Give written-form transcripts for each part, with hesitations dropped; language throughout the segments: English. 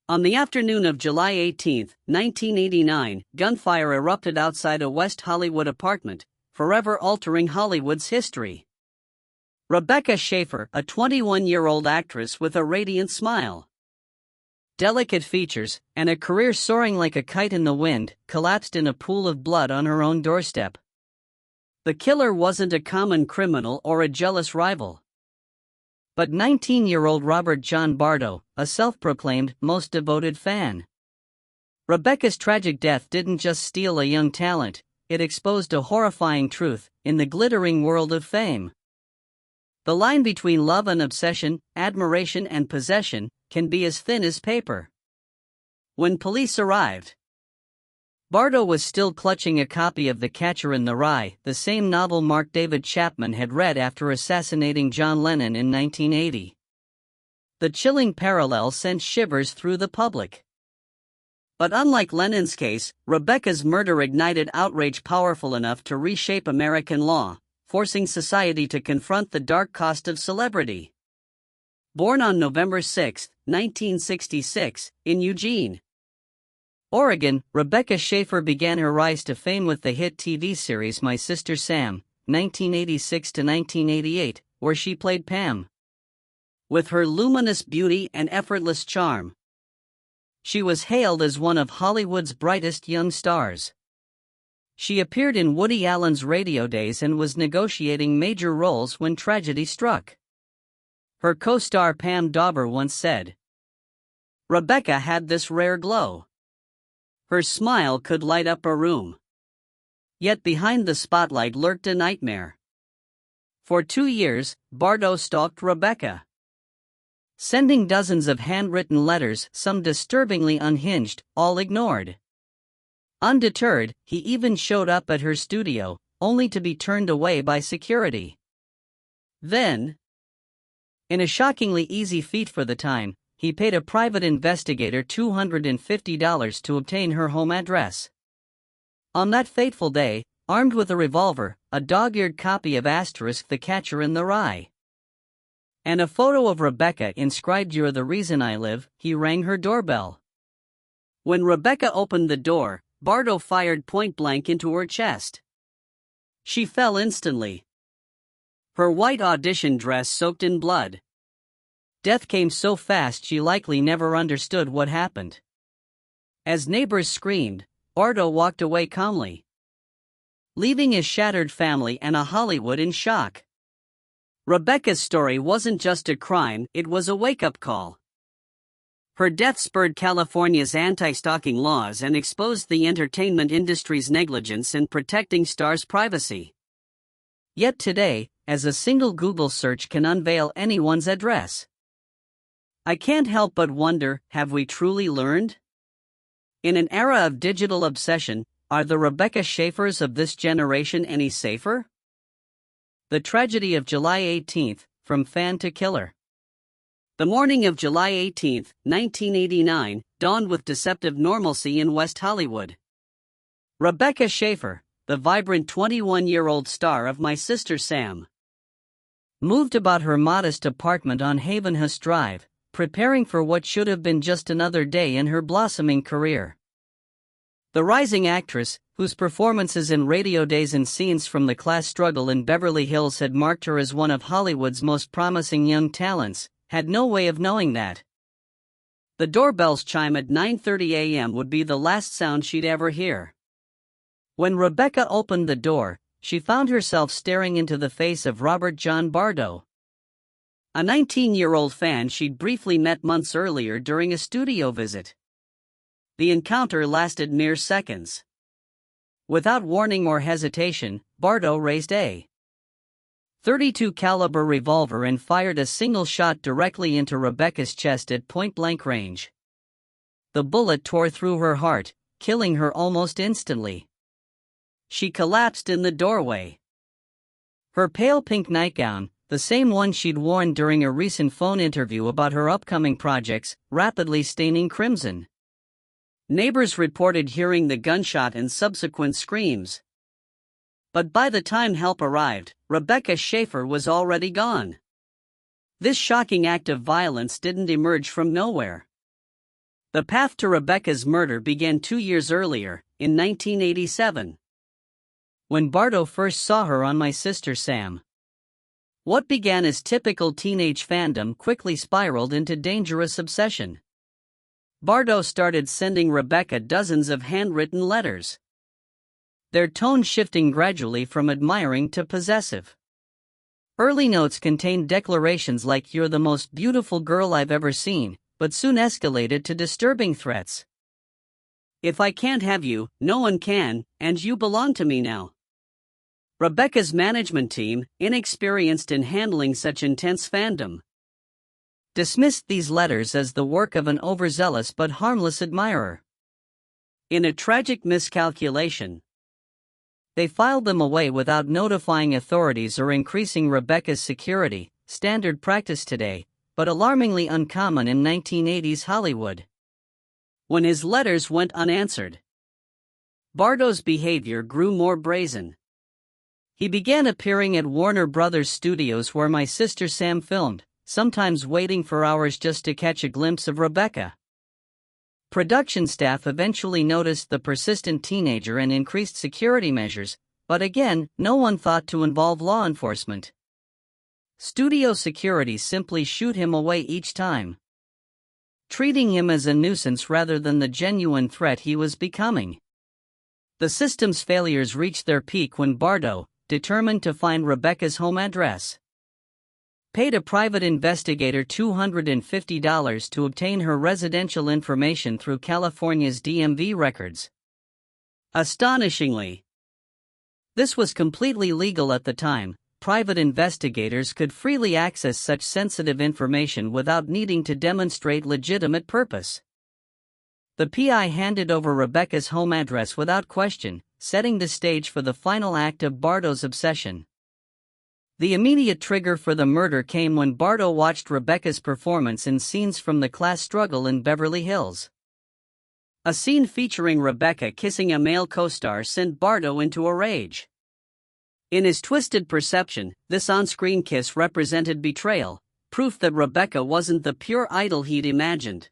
On the afternoon of July 18, 1989, gunfire erupted outside a West Hollywood apartment, forever altering Hollywood's history. Rebecca Schaeffer, a 21-year-old actress with a radiant smile, delicate features, and a career soaring like a kite in the wind, collapsed in a pool of blood on her own doorstep. The killer wasn't a common criminal or a jealous rival, but 19-year-old Robert John Bardo, a self-proclaimed most devoted fan. Rebecca's tragic death didn't just steal a young talent, it exposed a horrifying truth in the glittering world of fame. The line between love and obsession, admiration and possession, can be as thin as paper. When police arrived, Bardo was still clutching a copy of The Catcher in the Rye, the same novel Mark David Chapman had read after assassinating John Lennon in 1980. The chilling parallel sent shivers through the public. But unlike Lennon's case, Rebecca's murder ignited outrage powerful enough to reshape American law, forcing society to confront the dark cost of celebrity. Born on November 6, 1966, in Eugene, Oregon, Rebecca Schaeffer began her rise to fame with the hit TV series My Sister Sam, 1986 to 1988, where she played Pam. With her luminous beauty and effortless charm, she was hailed as one of Hollywood's brightest young stars. She appeared in Woody Allen's Radio Days and was negotiating major roles when tragedy struck. Her co-star Pam Dauber once said, "Rebecca had this rare glow. Her smile could light up a room. Yet behind the spotlight lurked a nightmare." For 2 years, Bardo stalked Rebecca, sending dozens of handwritten letters, some disturbingly unhinged, all ignored. Undeterred, he even showed up at her studio, only to be turned away by security. Then, in a shockingly easy feat for the time, he paid a private investigator $250 to obtain her home address. On that fateful day, armed with a revolver, a dog-eared copy of The Catcher in the Rye, and a photo of Rebecca inscribed "You're the reason I live," he rang her doorbell. When Rebecca opened the door, Bardo fired point-blank into her chest. She fell instantly, her white audition dress soaked in blood. Death came so fast she likely never understood what happened. As neighbors screamed, Bardo walked away calmly, leaving his shattered family and a Hollywood in shock. Rebecca's story wasn't just a crime, it was a wake-up call. Her death spurred California's anti-stalking laws and exposed the entertainment industry's negligence in protecting stars' privacy. Yet today, as a single Google search can unveil anyone's address, I can't help but wonder, have we truly learned? In an era of digital obsession, are the Rebecca Schaeffers of this generation any safer? The tragedy of July 18, from fan to killer. The morning of July 18, 1989, dawned with deceptive normalcy in West Hollywood. Rebecca Schaeffer, the vibrant 21-year-old star of My Sister Sam, moved about her modest apartment on Havenhurst Drive, preparing for what should have been just another day in her blossoming career. The rising actress, whose performances in Radio Days and scenes from the class struggle in Beverly Hills had marked her as one of Hollywood's most promising young talents, had no way of knowing that the doorbell's chime at 9:30 a.m. would be the last sound she'd ever hear. When Rebecca opened the door, she found herself staring into the face of Robert John Bardo, a 19-year-old fan she'd briefly met months earlier during a studio visit. The encounter lasted mere seconds. Without warning or hesitation, Bardo raised a .32 caliber revolver and fired a single shot directly into Rebecca's chest at point-blank range. The bullet tore through her heart, killing her almost instantly. She collapsed in the doorway, her pale pink nightgown, the same one she'd worn during a recent phone interview about her upcoming projects, rapidly staining crimson. Neighbors reported hearing the gunshot and subsequent screams. But by the time help arrived, Rebecca Schaeffer was already gone. This shocking act of violence didn't emerge from nowhere. The path to Rebecca's murder began 2 years earlier, in 1987. When Bardo first saw her on My Sister Sam. What began as typical teenage fandom quickly spiraled into dangerous obsession. Bardo started sending Rebecca dozens of handwritten letters, their tone shifting gradually from admiring to possessive. Early notes contained declarations like "You're the most beautiful girl I've ever seen," but soon escalated to disturbing threats. "If I can't have you, no one can, and you belong to me now." Rebecca's management team, inexperienced in handling such intense fandom, dismissed these letters as the work of an overzealous but harmless admirer. In a tragic miscalculation, they filed them away without notifying authorities or increasing Rebecca's security, standard practice today, but alarmingly uncommon in 1980s Hollywood. When his letters went unanswered, Bardo's behavior grew more brazen. He began appearing at Warner Brothers studios where My Sister Sam filmed, sometimes waiting for hours just to catch a glimpse of Rebecca. Production staff eventually noticed the persistent teenager and increased security measures, but again, no one thought to involve law enforcement. Studio security simply shooed him away each time, treating him as a nuisance rather than the genuine threat he was becoming. The system's failures reached their peak when Bardo, determined to find Rebecca's home address, paid a private investigator $250 to obtain her residential information through California's DMV records. Astonishingly, this was completely legal at the time. Private investigators could freely access such sensitive information without needing to demonstrate legitimate purpose. The PI handed over Rebecca's home address without question, setting the stage for the final act of Bardo's obsession. The immediate trigger for the murder came when Bardo watched Rebecca's performance in scenes from the class struggle in Beverly Hills. A scene featuring Rebecca kissing a male co-star sent Bardo into a rage. In his twisted perception, this on-screen kiss represented betrayal, proof that Rebecca wasn't the pure idol he'd imagined.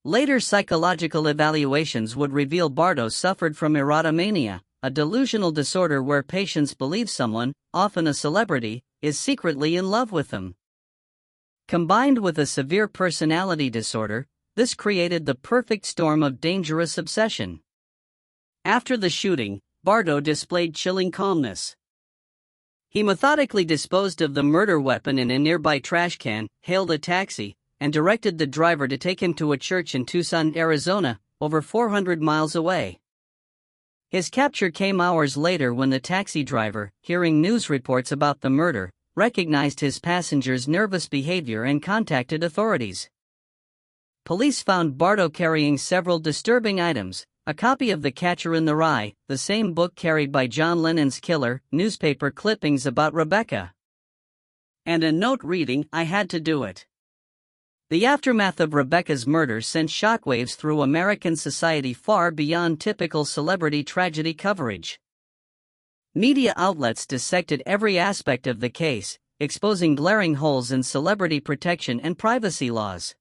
Later psychological evaluations would reveal Bardo suffered from erotomania, a delusional disorder where patients believe someone, often a celebrity, is secretly in love with them. Combined with a severe personality disorder, this created the perfect storm of dangerous obsession. After the shooting, Bardo displayed chilling calmness. He methodically disposed of the murder weapon in a nearby trash can, hailed a taxi, and directed the driver to take him to a church in Tucson, Arizona, over 400 miles away. His capture came hours later when the taxi driver, hearing news reports about the murder, recognized his passenger's nervous behavior and contacted authorities. Police found Bardo carrying several disturbing items: a copy of The Catcher in the Rye, the same book carried by John Lennon's killer, newspaper clippings about Rebecca, and a note reading, "I had to do it." The aftermath of Rebecca's murder sent shockwaves through American society far beyond typical celebrity tragedy coverage. Media outlets dissected every aspect of the case, exposing glaring holes in celebrity protection and privacy laws.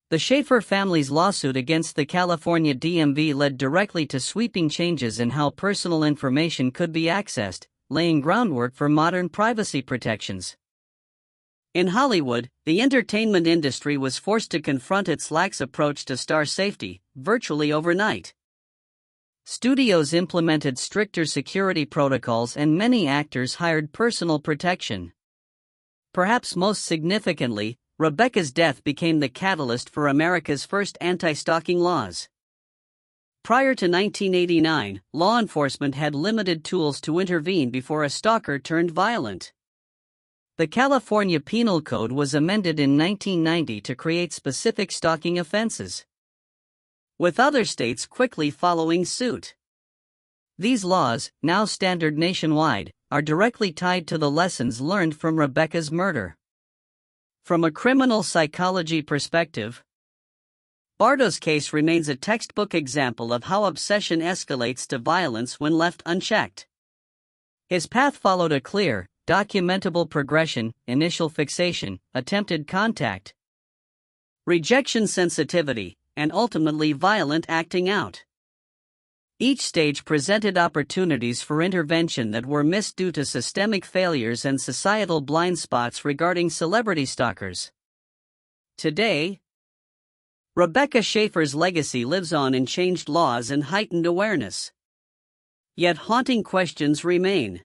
The Schaeffer family's lawsuit against the California DMV led directly to sweeping changes in how personal information could be accessed, laying groundwork for modern privacy protections. In Hollywood, the entertainment industry was forced to confront its lax approach to star safety, virtually overnight. Studios implemented stricter security protocols and many actors hired personal protection. Perhaps most significantly, Rebecca's death became the catalyst for America's first anti-stalking laws. Prior to 1989, law enforcement had limited tools to intervene before a stalker turned violent. The California Penal Code was amended in 1990 to create specific stalking offenses, with other states quickly following suit. These laws, now standard nationwide, are directly tied to the lessons learned from Rebecca's murder. From a criminal psychology perspective, Bardo's case remains a textbook example of how obsession escalates to violence when left unchecked. His path followed a clear, documentable progression: initial fixation, attempted contact, rejection sensitivity, and ultimately violent acting out. Each stage presented opportunities for intervention that were missed due to systemic failures and societal blind spots regarding celebrity stalkers. Today, Rebecca Schaeffer's legacy lives on in changed laws and heightened awareness. Yet haunting questions remain.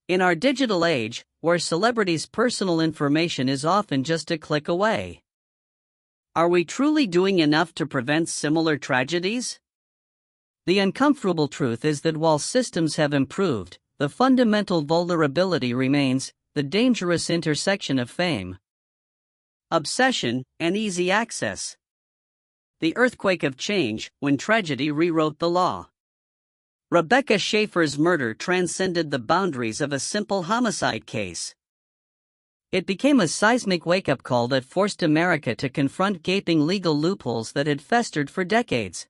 In our digital age, where celebrities' personal information is often just a click away, are we truly doing enough to prevent similar tragedies? The uncomfortable truth is that while systems have improved, the fundamental vulnerability remains: the dangerous intersection of fame, obsession, and easy access. The earthquake of change, when tragedy rewrote the law. Rebecca Schaeffer's murder transcended the boundaries of a simple homicide case. It became a seismic wake-up call that forced America to confront gaping legal loopholes that had festered for decades.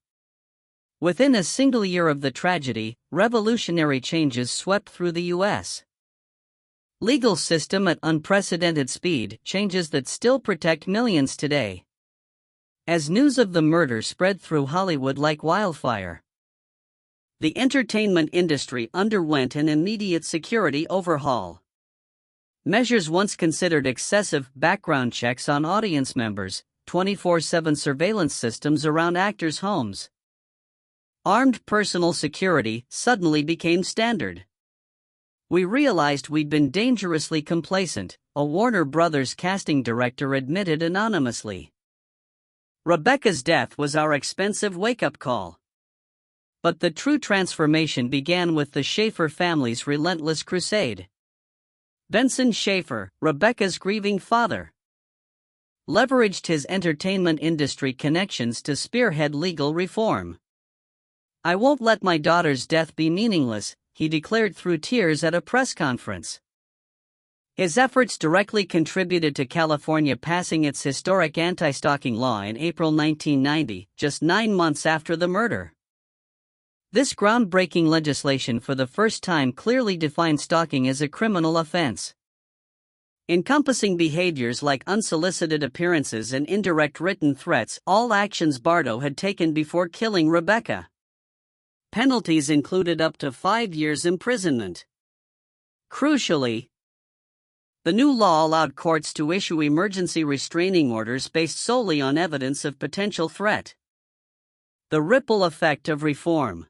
Within a single year of the tragedy, revolutionary changes swept through the U.S. legal system at unprecedented speed, changes that still protect millions today. As news of the murder spread through Hollywood like wildfire, the entertainment industry underwent an immediate security overhaul. Measures once considered excessive: background checks on audience members, 24/7 surveillance systems around actors' homes, armed personal security, suddenly became standard. We realized we'd been dangerously complacent, a Warner Brothers casting director admitted anonymously. Rebecca's death was our expensive wake-up call. But the true transformation began with the Schaeffer family's relentless crusade. Benson Schaeffer, Rebecca's grieving father, leveraged his entertainment industry connections to spearhead legal reform. "I won't let my daughter's death be meaningless," he declared through tears at a press conference. His efforts directly contributed to California passing its historic anti-stalking law in April 1990, just 9 months after the murder. This groundbreaking legislation for the first time clearly defined stalking as a criminal offense, encompassing behaviors like unsolicited appearances and indirect written threats, all actions Bardo had taken before killing Rebecca. Penalties included up to 5 years imprisonment. Crucially, the new law allowed courts to issue emergency restraining orders based solely on evidence of potential threat. The ripple effect of reform.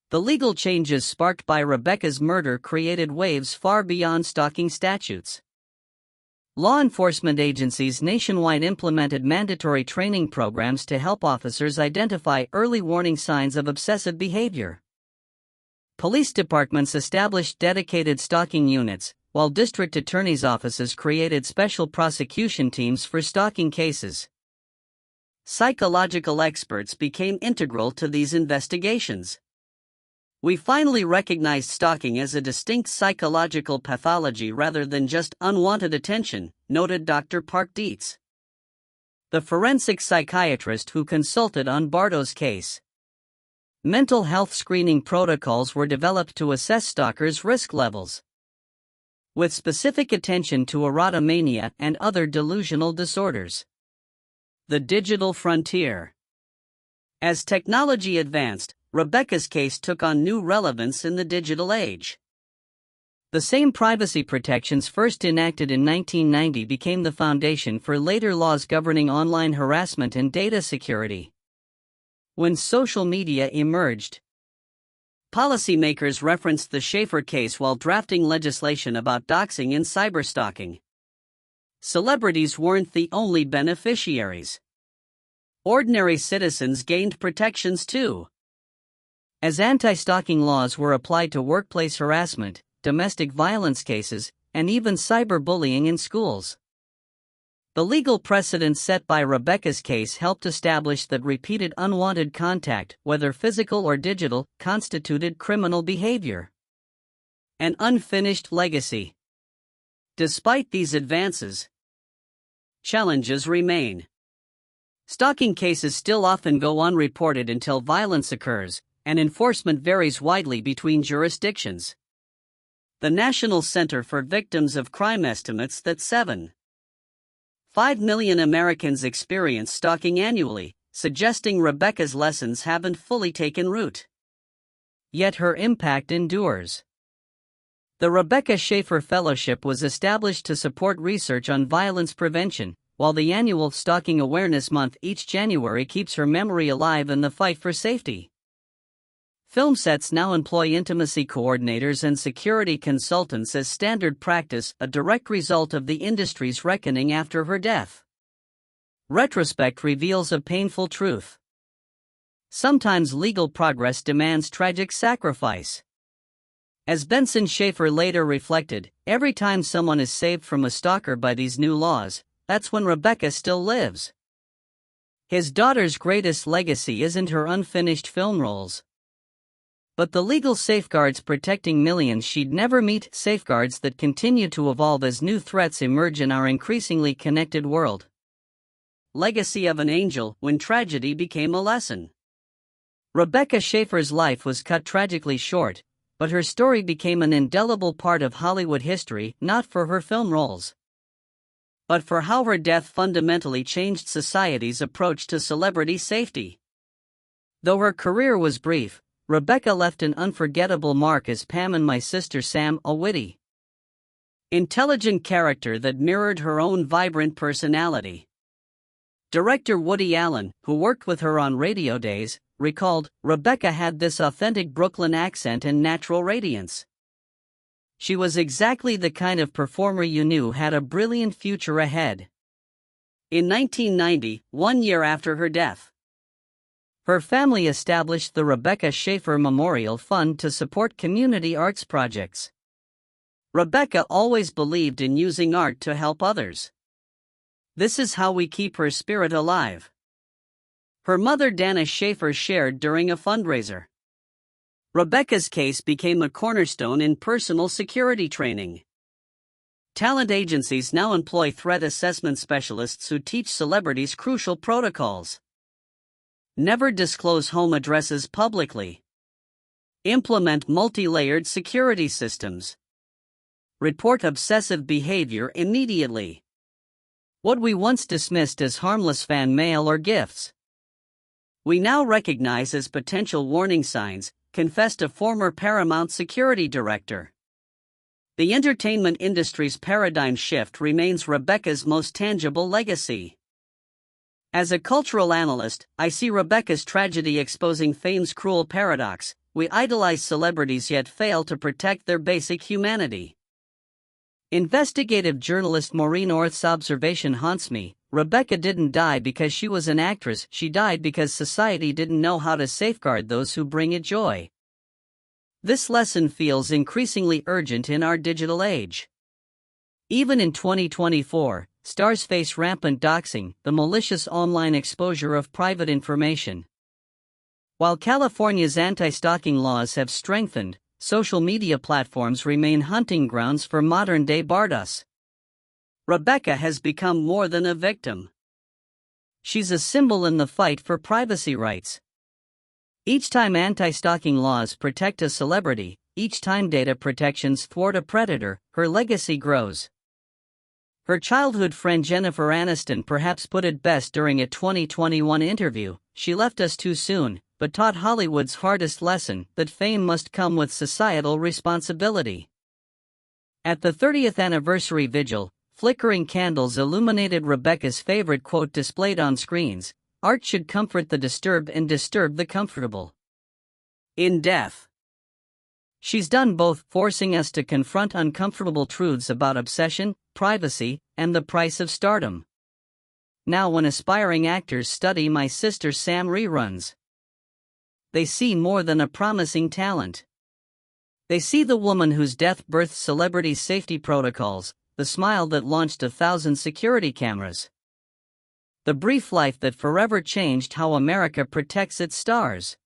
The legal changes sparked by Rebecca's murder created waves far beyond stalking statutes. Law enforcement agencies nationwide implemented mandatory training programs to help officers identify early warning signs of obsessive behavior. Police departments established dedicated stalking units, while district attorneys' offices created special prosecution teams for stalking cases. Psychological experts became integral to these investigations. We finally recognized stalking as a distinct psychological pathology rather than just unwanted attention, noted Dr. Park Dietz, the forensic psychiatrist who consulted on Bardo's case. Mental health screening protocols were developed to assess stalkers' risk levels, with specific attention to erotomania and other delusional disorders. The digital frontier. As technology advanced, Rebecca's case took on new relevance in the digital age. The same privacy protections first enacted in 1990 became the foundation for later laws governing online harassment and data security. When social media emerged, policymakers referenced the Schaeffer case while drafting legislation about doxing and cyberstalking. Celebrities weren't the only beneficiaries. Ordinary citizens gained protections too. As anti-stalking laws were applied to workplace harassment, domestic violence cases, and even cyberbullying in schools. The legal precedent set by Rebecca's case helped establish that repeated unwanted contact, whether physical or digital, constituted criminal behavior. An unfinished legacy. Despite these advances, challenges remain. Stalking cases still often go unreported until violence occurs, and enforcement varies widely between jurisdictions. The National Center for Victims of Crime estimates that 7,000 5 million Americans experience stalking annually, suggesting Rebecca's lessons haven't fully taken root. Yet her impact endures. The Rebecca Schaeffer Fellowship was established to support research on violence prevention, while the annual Stalking Awareness Month each January keeps her memory alive in the fight for safety. Film sets now employ intimacy coordinators and security consultants as standard practice, a direct result of the industry's reckoning after her death. Retrospect reveals a painful truth. Sometimes legal progress demands tragic sacrifice. As Benson Schaeffer later reflected, every time someone is saved from a stalker by these new laws, that's when Rebecca still lives. His daughter's greatest legacy isn't her unfinished film roles, but the legal safeguards protecting millions she'd never meet, safeguards that continue to evolve as new threats emerge in our increasingly connected world. Legacy of an angel when tragedy became a lesson. Rebecca Schaeffer's life was cut tragically short, but her story became an indelible part of Hollywood history, not for her film roles, but for how her death fundamentally changed society's approach to celebrity safety. Though her career was brief, Rebecca left an unforgettable mark as Pam and My Sister Sam, a witty, intelligent character that mirrored her own vibrant personality. Director Woody Allen, who worked with her on Radio Days, recalled, "Rebecca had this authentic Brooklyn accent and natural radiance. She was exactly the kind of performer you knew had a brilliant future ahead." In 1990, 1 year after her death, her family established the Rebecca Schaeffer Memorial Fund to support community arts projects. Rebecca always believed in using art to help others. This is how we keep her spirit alive. Her mother Dana Schaeffer shared during a fundraiser. Rebecca's case became a cornerstone in personal security training. Talent agencies now employ threat assessment specialists who teach celebrities crucial protocols. Never disclose home addresses publicly. Implement multi-layered security systems. Report obsessive behavior immediately. What we once dismissed as harmless fan mail or gifts, we now recognize as potential warning signs, confessed a former Paramount security director. The entertainment industry's paradigm shift remains Rebecca's most tangible legacy. As a cultural analyst, I see Rebecca's tragedy exposing fame's cruel paradox: we idolize celebrities yet fail to protect their basic humanity. Investigative journalist Maureen Orth's observation haunts me: Rebecca didn't die because she was an actress, she died because society didn't know how to safeguard those who bring it joy. This lesson feels increasingly urgent in our digital age. Even in 2024, stars face rampant doxing, the malicious online exposure of private information. While California's anti-stalking laws have strengthened, social media platforms remain hunting grounds for modern-day bardas. Rebecca has become more than a victim. She's a symbol in the fight for privacy rights. Each time anti-stalking laws protect a celebrity, each time data protections thwart a predator, her legacy grows. Her childhood friend Jennifer Aniston perhaps put it best during a 2021 interview: "She left us too soon, but taught Hollywood's hardest lesson, that fame must come with societal responsibility." At the 30th anniversary vigil, flickering candles illuminated Rebecca's favorite quote displayed on screens: "Art should comfort the disturbed and disturb the comfortable." In death, she's done both, forcing us to confront uncomfortable truths about obsession, privacy, and the price of stardom. Now, when aspiring actors study My Sister Sam reruns, they see more than a promising talent. They see the woman whose death birthed celebrity safety protocols, the smile that launched 1,000 security cameras, the brief life that forever changed how America protects its stars.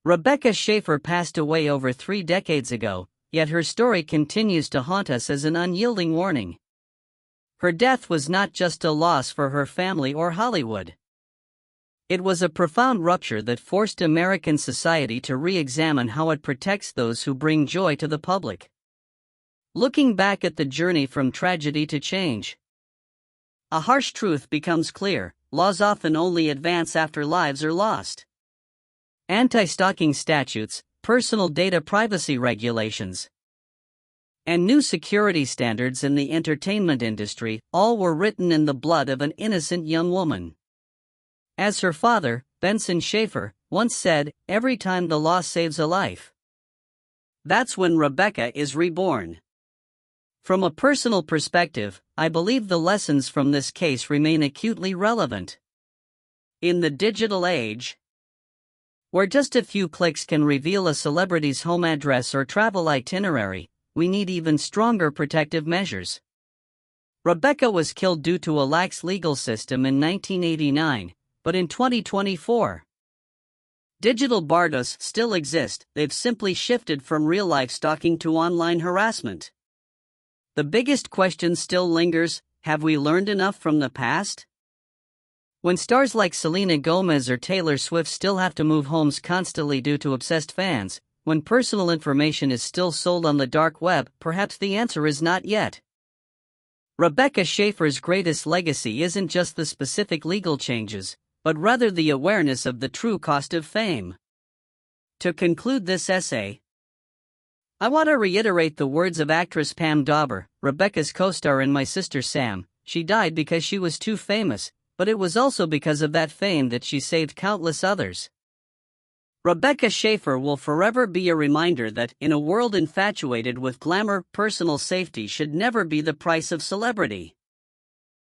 Rebecca Schaeffer passed away over 3 decades ago, yet her story continues to haunt us as an unyielding warning. Her death was not just a loss for her family or Hollywood. It was a profound rupture that forced American society to re-examine how it protects those who bring joy to the public. Looking back at the journey from tragedy to change, a harsh truth becomes clear: laws often only advance after lives are lost. Anti-stalking statutes, personal data privacy regulations, and new security standards in the entertainment industry all were written in the blood of an innocent young woman. As her father, Benson Schaeffer, once said, "Every time the law saves a life, that's when Rebecca is reborn." From a personal perspective, I believe the lessons from this case remain acutely relevant. In the digital age, where just a few clicks can reveal a celebrity's home address or travel itinerary, we need even stronger protective measures. Rebecca was killed due to a lax legal system in 1989, but in 2024, digital bardos still exist. They've simply shifted from real-life stalking to online harassment. The biggest question still lingers: have we learned enough from the past? When stars like Selena Gomez or Taylor Swift still have to move homes constantly due to obsessed fans, when personal information is still sold on the dark web, perhaps the answer is not yet. Rebecca Schaeffer's greatest legacy isn't just the specific legal changes, but rather the awareness of the true cost of fame. To conclude this essay, I want to reiterate the words of actress Pam Dauber, Rebecca's co-star in My Sister Sam. She died because she was too famous, but it was also because of that fame that she saved countless others. Rebecca Schaeffer will forever be a reminder that, in a world infatuated with glamour, personal safety should never be the price of celebrity.